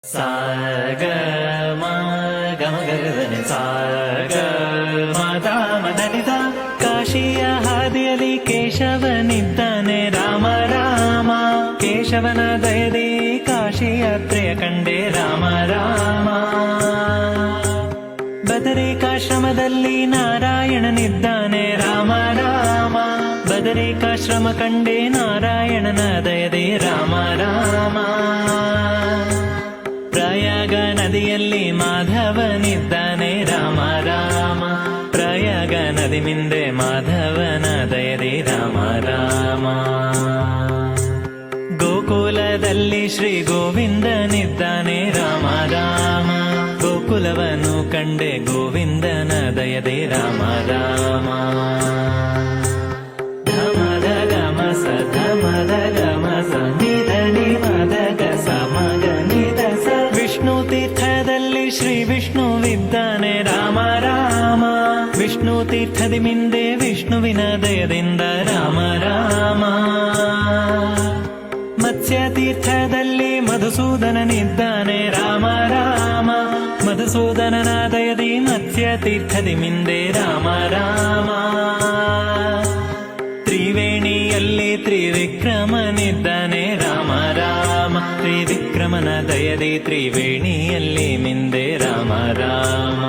सा ग म ग म ಗ ಗ ಸ ಗ ಮ ದ ಮ ದ ನಿ ದ ಕಾಶಿಯ ಹಾದಿಯಲ್ಲಿ ಕೇಶವನಿದ್ದಾನೆ ರಾಮ ರಾಮ ಕೇಶವನ ದಯದಿ ಕಾಶಿ ಯಾತ್ರೆಯ ಕಂಡೆ ರಾಮ ರಾಮ ಬದರಿಕಾಶ್ರಮದಲ್ಲಿ ನಾರಾಯಣನಿದ್ದಾನೆ ರಾಮ ರಾಮ ಬದರಿಕಾಶ್ರಮ ಕಂಡೆ ನಾರಾಯಣನ ದಯದಿ ರಾಮ ರಾಮ ಪ್ರಯಾಗ ನದಿಯಲ್ಲಿ ಮಾಧವನಿದ್ದಾನೆ ರಾಮ ರಾಮ ಪ್ರಯಾಗ ನದಿ ಮಿಂದೆ ಮಾಧವನ ದಯದಿ ರಾಮ ರಾಮ ಗೋಕುಲದಲ್ಲಿ ಶ್ರೀ ಗೋವಿಂದನಿದ್ದಾನೆ ರಾಮ ರಾಮ ಗೋಕುಲವನ್ನು ಕಂಡೆ ಗೋವಿಂದನ ದಯದಿ ರಾಮ ರಾಮ ಧಮದ ಗಮ ಸ ಧಮದ ಗಮ ಸ ನಿಧ ನಿಮದ ಗ ಸ ಮಗ ನಿಧ ಸ ವಿಷ್ಣು ತೀರ್ಥದಲ್ಲಿ ಶ್ರೀ ವಿಷ್ಣುವಿದ್ದಾನೆ ರಾಮ ರಾಮ ವಿಷ್ಣು ತೀರ್ಥದಿ ಮಿಂದೆ ವಿಷ್ಣುವಿನ ದಯದಿಂದ ರಾಮ ರಾಮ ಮತ್ಸ್ಯ ತೀರ್ಥದಲ್ಲಿ ಮಧುಸೂದನನಿದ್ದಾನೆ ರಾಮ ರಾಮ ಮಧುಸೂದನನ ದಯದಿ ಮತ್ಸ್ಯ ತೀರ್ಥದಿ ಮಿಂದೆ ರಾಮ ರಾಮ ತ್ರಿವೇಣಿಯಲ್ಲಿ ತ್ರಿವಿಕ್ರಮನಿದ್ದಾನೆ ರಾಮ ರಾಮ ತ್ರಿವಿಕ್ರಮನ ದಯದಿ ತ್ರಿವೇಣಿಯಲ್ಲಿ ಮಿಂದೆ ರಾಮ ರಾಮ